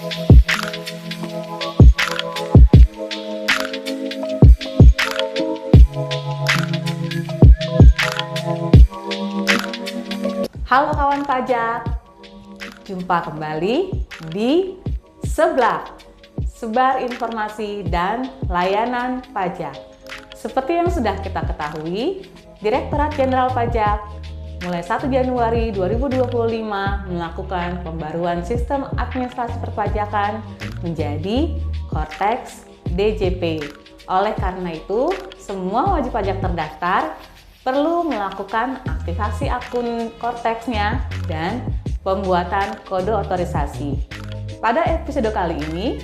Halo kawan pajak, jumpa kembali di Seblak, sebar informasi dan layanan pajak. Seperti yang sudah kita ketahui, Direktorat Jenderal Pajak mulai 1 Januari 2025 melakukan pembaruan sistem administrasi perpajakan menjadi Cortex DJP. Oleh karena itu, semua wajib pajak terdaftar perlu melakukan aktivasi akun Cortex-nya dan pembuatan kode otorisasi. Pada episode kali ini,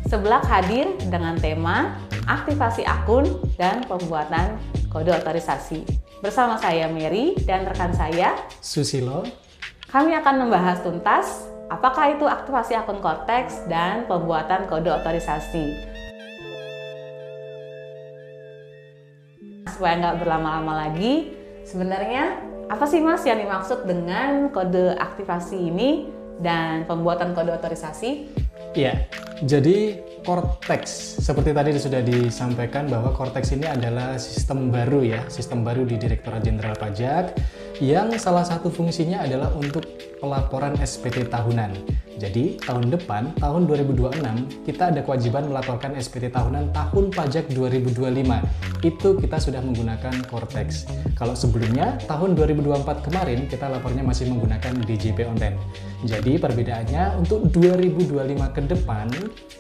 Seblak hadir dengan tema aktivasi akun dan pembuatan kode otorisasi. Bersama saya Mary dan rekan saya Susilo. Kami akan membahas tuntas apakah itu aktivasi akun Cortex dan pembuatan kode otorisasi. Supaya nggak berlama-lama lagi, sebenarnya apa sih Mas yang dimaksud dengan kode aktivasi ini dan pembuatan kode otorisasi? Iya, jadi Cortex, seperti tadi sudah disampaikan bahwa Cortex ini adalah sistem baru ya, sistem baru di Direktorat Jenderal Pajak yang salah satu fungsinya adalah untuk pelaporan SPT tahunan. Jadi tahun depan, tahun 2026, kita ada kewajiban melaporkan SPT tahunan tahun pajak 2025. Itu kita sudah menggunakan Cortex. Kalau sebelumnya, tahun 2024 kemarin, kita lapornya masih menggunakan DJP online. Jadi perbedaannya untuk 2025 ke depan,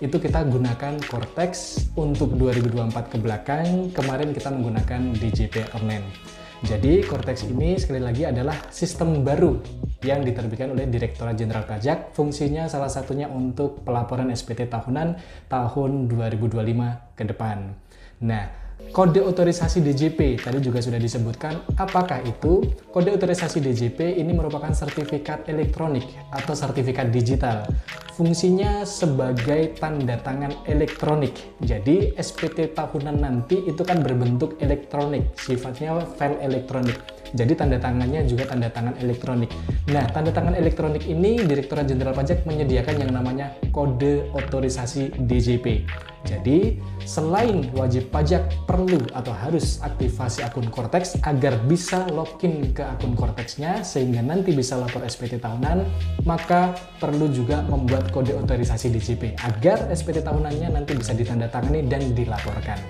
itu kita gunakan Cortex. Untuk 2024 ke belakang, kemarin kita menggunakan DJP online. Jadi Cortex ini sekali lagi adalah sistem baru yang diterbitkan oleh Direktorat Jenderal Pajak. Fungsinya salah satunya untuk pelaporan SPT tahunan tahun 2025 ke depan. Nah, kode otorisasi DJP tadi juga sudah disebutkan. Apakah itu? Kode otorisasi DJP ini merupakan sertifikat elektronik atau sertifikat digital. Fungsinya sebagai tanda tangan elektronik. Jadi SPT tahunan nanti itu kan berbentuk elektronik, sifatnya file elektronik. Jadi tanda tangannya juga tanda tangan elektronik. Nah, tanda tangan elektronik ini Direktorat Jenderal Pajak menyediakan yang namanya kode otorisasi DJP. Jadi, selain wajib pajak perlu atau harus aktivasi akun Cortex agar bisa login ke akun Cortex-nya sehingga nanti bisa lapor SPT tahunan, maka perlu juga membuat kode otorisasi DJP agar SPT tahunannya nanti bisa ditandatangani dan dilaporkan.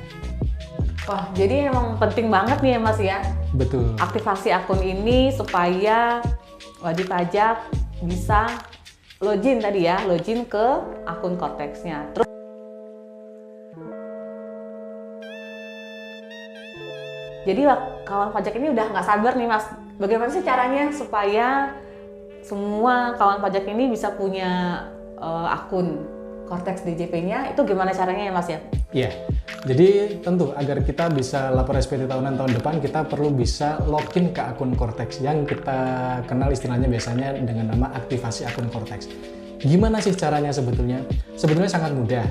Wah, jadi emang penting banget nih ya Mas ya. Betul. Aktivasi akun ini supaya wajib pajak bisa login tadi ya, login ke akun Cortex-nya. Terus jadi kawan pajak ini udah nggak sabar nih Mas, bagaimana sih caranya supaya semua kawan pajak ini bisa punya akun Cortex DJP-nya, itu gimana caranya ya Mas ya? Iya, jadi tentu agar kita bisa lapor SPT tahunan tahun depan, kita perlu bisa login ke akun Cortex yang kita kenal istilahnya biasanya dengan nama aktivasi akun Cortex. Gimana sih caranya sebetulnya? Sebetulnya sangat mudah,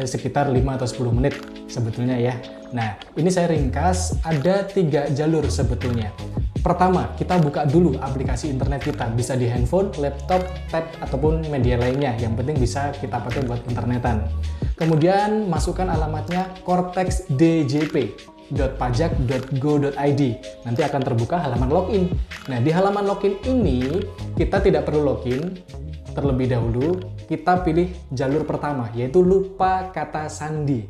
sekitar 5 atau 10 menit sebetulnya ya. Nah, ini saya ringkas, ada 3 jalur sebetulnya. Pertama, kita buka dulu aplikasi internet kita, bisa di handphone, laptop, tab, ataupun media lainnya. Yang penting bisa kita pakai buat internetan. Kemudian masukkan alamatnya cortexdjp.pajak.go.id. Nanti akan terbuka halaman login. Nah, di halaman login ini kita tidak perlu login. Terlebih dahulu, kita pilih jalur pertama, yaitu lupa kata sandi.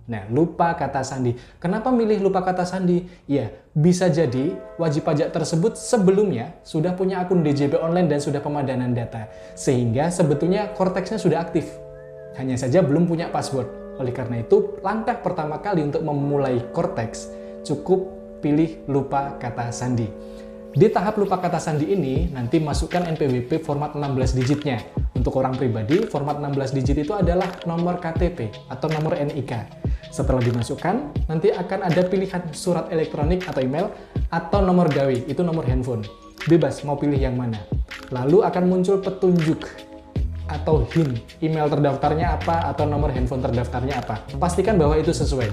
Nah, lupa kata sandi. Kenapa milih lupa kata sandi? Ya, bisa jadi wajib pajak tersebut sebelumnya sudah punya akun DJP online dan sudah pemadanan data. Sehingga sebetulnya Cortex-nya sudah aktif. Hanya saja belum punya password. Oleh karena itu, langkah pertama kali untuk memulai Cortex, cukup pilih lupa kata sandi. Di tahap lupa kata sandi ini, nanti masukkan NPWP format 16 digitnya. Untuk orang pribadi, format 16 digit itu adalah nomor KTP atau nomor NIK. Setelah dimasukkan, nanti akan ada pilihan surat elektronik atau email, atau nomor gawe, itu nomor handphone. Bebas, mau pilih yang mana. Lalu akan muncul petunjuk atau hint, email terdaftarnya apa, atau nomor handphone terdaftarnya apa. Pastikan bahwa itu sesuai.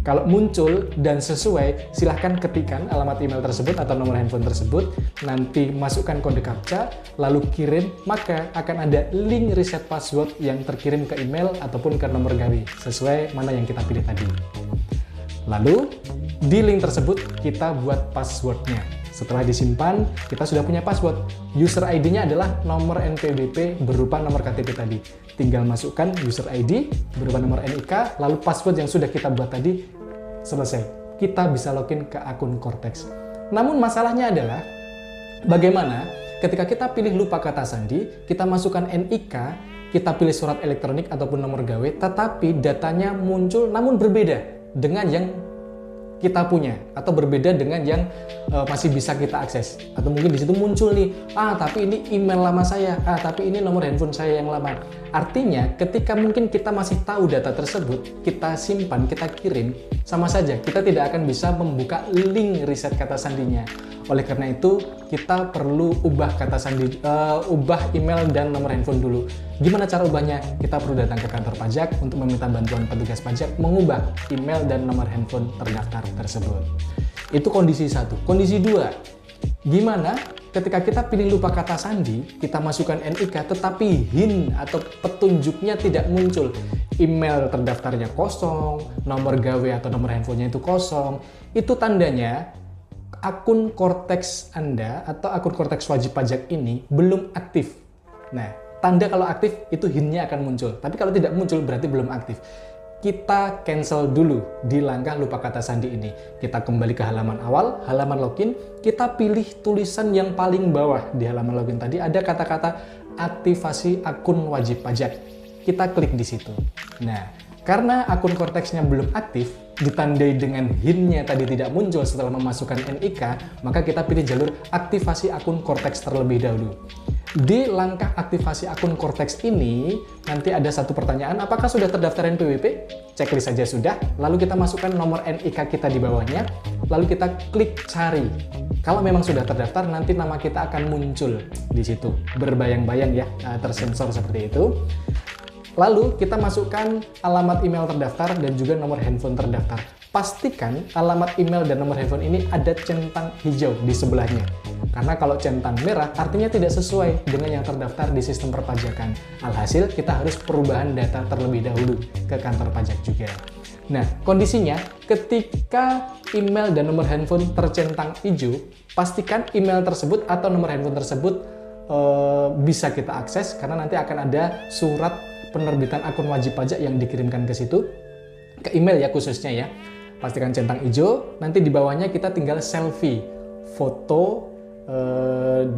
Kalau muncul dan sesuai, silahkan ketikkan alamat email tersebut atau nomor handphone tersebut, nanti masukkan kode captcha, lalu kirim, maka akan ada link reset password yang terkirim ke email ataupun ke nomor gawe, sesuai mana yang kita pilih tadi. Lalu, di link tersebut kita buat passwordnya. Setelah disimpan, kita sudah punya password. User ID-nya adalah nomor NPWP berupa nomor KTP tadi. Tinggal masukkan user ID berupa nomor NIK, lalu password yang sudah kita buat tadi, selesai. Kita bisa login ke akun Cortex. Namun masalahnya adalah, bagaimana ketika kita pilih lupa kata sandi, kita masukkan NIK, kita pilih surat elektronik ataupun nomor gawe, tetapi datanya muncul namun berbeda dengan yang kita punya atau berbeda dengan yang masih bisa kita akses. Atau mungkin di situ muncul nih, tapi ini email lama saya, tapi ini nomor handphone saya yang lama. Artinya ketika mungkin kita masih tahu data tersebut, kita simpan, kita kirim, sama saja kita tidak akan bisa membuka link reset kata sandinya. Oleh karena itu, kita perlu ubah kata sandi, ubah email dan nomor handphone dulu. Gimana cara ubahnya? Kita perlu datang ke kantor pajak untuk meminta bantuan petugas pajak mengubah email dan nomor handphone terdaftar tersebut. Itu kondisi 1. Kondisi 2, gimana ketika kita pilih lupa kata sandi, kita masukkan NIK tetapi HIN atau petunjuknya tidak muncul. Email terdaftarnya kosong, nomor gawe atau nomor handphonenya itu kosong. Itu tandanya akun Cortex Anda atau akun Cortex wajib pajak ini belum aktif. Nah, tanda kalau aktif itu HIN-nya akan muncul. Tapi kalau tidak muncul berarti belum aktif. Kita cancel dulu di langkah lupa kata sandi ini. Kita kembali ke halaman awal, halaman login. Kita pilih tulisan yang paling bawah di halaman login tadi. Ada kata-kata aktivasi akun wajib pajak. Kita klik di situ. Nah, karena akun Cortex-nya belum aktif, ditandai dengan HIN-nya tadi tidak muncul setelah memasukkan NIK, maka kita pilih jalur aktivasi akun Cortex terlebih dahulu. Di langkah aktivasi akun Cortex ini, nanti ada satu pertanyaan, apakah sudah terdaftar NPWP? Checklist saja sudah, lalu kita masukkan nomor NIK kita di bawahnya, lalu kita klik cari. Kalau memang sudah terdaftar, nanti nama kita akan muncul di situ, berbayang-bayang ya, tersensor seperti itu. Lalu kita masukkan alamat email terdaftar dan juga nomor handphone terdaftar. Pastikan alamat email dan nomor handphone ini ada centang hijau di sebelahnya. Karena kalau centang merah artinya tidak sesuai dengan yang terdaftar di sistem perpajakan. Alhasil kita harus perubahan data terlebih dahulu ke kantor pajak juga. Nah, kondisinya ketika email dan nomor handphone tercentang hijau, pastikan email tersebut atau nomor handphone tersebut bisa kita akses karena nanti akan ada surat penerbitan akun wajib pajak yang dikirimkan ke situ, ke email ya khususnya ya. Pastikan centang hijau, nanti di bawahnya kita tinggal selfie foto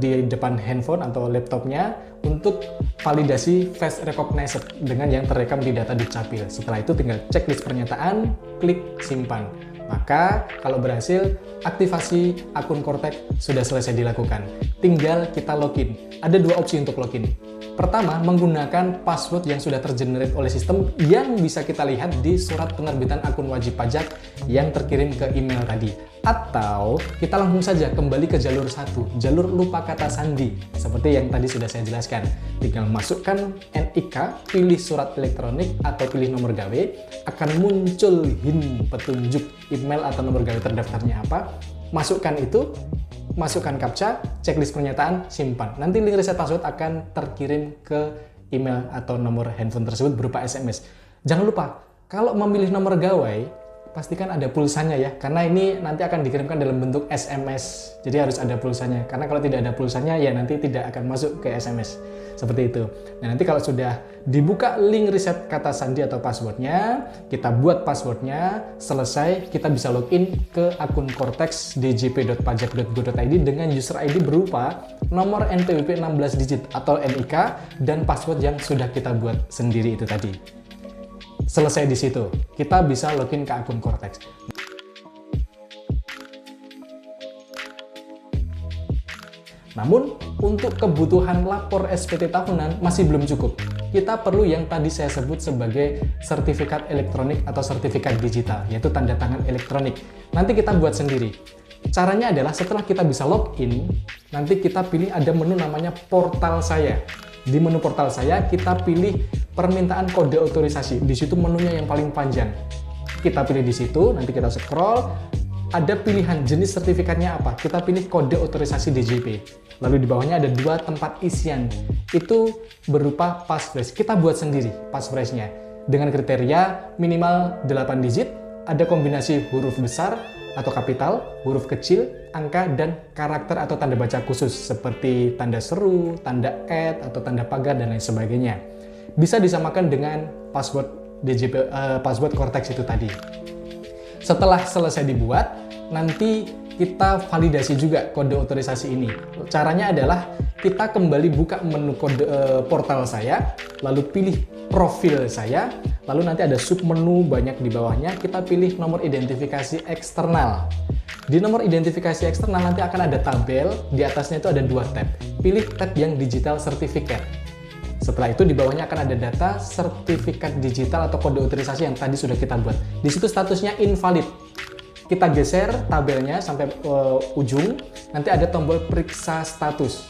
di depan handphone atau laptopnya untuk validasi face recognized dengan yang terekam di data Dukcapil. Setelah itu tinggal checklist pernyataan, klik simpan. Maka kalau berhasil, aktivasi akun Cortex sudah selesai dilakukan. Tinggal kita login. Ada dua opsi untuk login. Pertama, menggunakan password yang sudah tergenerate oleh sistem yang bisa kita lihat di surat penerbitan akun wajib pajak yang terkirim ke email tadi. Atau kita langsung saja kembali ke jalur 1, jalur lupa kata sandi. Seperti yang tadi sudah saya jelaskan. Tinggal masukkan NIK, pilih surat elektronik atau pilih nomor gawe, akan muncul HIN petunjuk email atau nomor gawe terdaftarnya apa. Masukkan itu, masukkan captcha, checklist pernyataan, simpan. Nanti link reset password akan terkirim ke email atau nomor handphone tersebut berupa SMS. Jangan lupa, kalau memilih nomor gawai, pastikan ada pulsanya ya, karena ini nanti akan dikirimkan dalam bentuk SMS. Jadi harus ada pulsanya, karena kalau tidak ada pulsanya ya nanti tidak akan masuk ke SMS. Seperti itu. Nah, nanti kalau sudah dibuka link reset kata sandi atau passwordnya, kita buat passwordnya, selesai, kita bisa login ke akun Cortex djp.pajak.go.id dengan user ID berupa nomor NPWP 16 digit atau NIK dan password yang sudah kita buat sendiri itu tadi. Selesai di situ, kita bisa login ke akun Cortex. Namun, untuk kebutuhan lapor SPT tahunan masih belum cukup. Kita perlu yang tadi saya sebut sebagai sertifikat elektronik atau sertifikat digital, yaitu tanda tangan elektronik. Nanti kita buat sendiri. Caranya adalah setelah kita bisa login, nanti kita pilih ada menu namanya portal saya. Di menu portal saya, kita pilih permintaan kode otorisasi. Di situ menunya yang paling panjang. Kita pilih di situ, nanti kita scroll, ada pilihan jenis sertifikatnya apa. Kita pilih kode otorisasi DJP. Lalu di bawahnya ada 2 tempat isian. Itu berupa passphrase. Kita buat sendiri passphrase-nya dengan kriteria minimal 8 digit, ada kombinasi huruf besar atau kapital, huruf kecil, angka, dan karakter atau tanda baca khusus seperti tanda seru, tanda @ atau tanda pagar, dan lain sebagainya. Bisa disamakan dengan password DJP, password Cortex itu tadi. Setelah selesai dibuat, nanti kita validasi juga kode otorisasi ini. Caranya adalah kita kembali buka menu kode portal saya, lalu pilih profil saya, lalu nanti ada submenu banyak di bawahnya, kita pilih nomor identifikasi eksternal. Di nomor identifikasi eksternal nanti akan ada tabel, di atasnya itu ada 2 tab. Pilih tab yang digital certificate. Setelah itu di bawahnya akan ada data sertifikat digital atau kode otorisasi yang tadi sudah kita buat. Di situ statusnya invalid. Kita geser tabelnya sampai ujung, nanti ada tombol periksa status.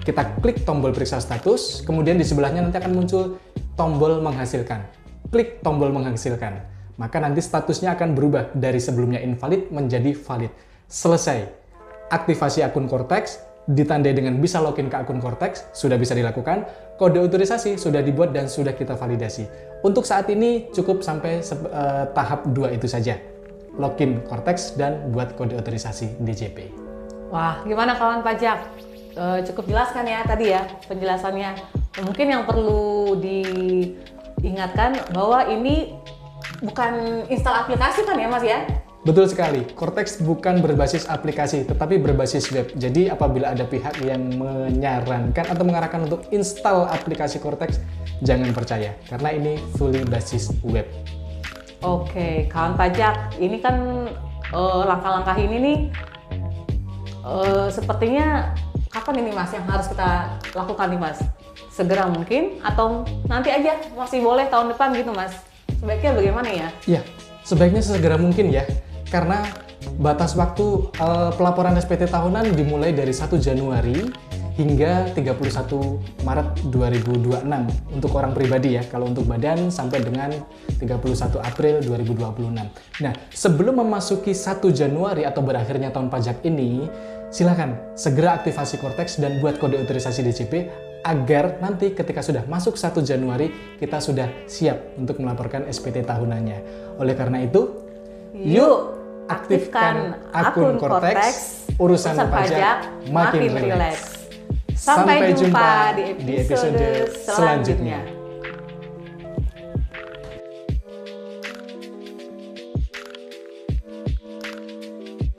Kita klik tombol periksa status, kemudian di sebelahnya nanti akan muncul tombol menghasilkan. Klik tombol menghasilkan, maka nanti statusnya akan berubah dari sebelumnya invalid menjadi valid. Selesai. Aktivasi akun Cortex, ditandai dengan bisa login ke akun Cortex, sudah bisa dilakukan. Kode otorisasi sudah dibuat dan sudah kita validasi. Untuk saat ini cukup sampai tahap 2 itu saja. Login Cortex dan buat kode otorisasi DJP. Wah, gimana kawan pajak? Cukup jelas kan ya tadi ya penjelasannya. Mungkin yang perlu diingatkan bahwa ini bukan install aplikasi kan ya Mas ya? Betul sekali, Cortex bukan berbasis aplikasi, tetapi berbasis web. Jadi apabila ada pihak yang menyarankan atau mengarahkan untuk install aplikasi Cortex, jangan percaya, karena ini fully basis web. Oke, kawan pajak, ini kan langkah-langkah ini nih sepertinya kapan ini Mas yang harus kita lakukan nih Mas? Segera mungkin atau nanti aja masih boleh tahun depan gitu Mas? Sebaiknya bagaimana ya? Ya, sebaiknya segera mungkin ya, karena batas waktu pelaporan SPT tahunan dimulai dari 1 Januari hingga 31 Maret 2026 untuk orang pribadi ya. Kalau untuk badan sampai dengan 31 April 2026. Nah, sebelum memasuki 1 Januari atau berakhirnya tahun pajak ini, silakan segera aktivasi Cortex dan buat kode otorisasi DJP agar nanti ketika sudah masuk 1 Januari kita sudah siap untuk melaporkan SPT tahunannya. Oleh karena itu, yuk aktifkan akun Cortex, urusan pajak makin rileks. Sampai jumpa di episode selanjutnya.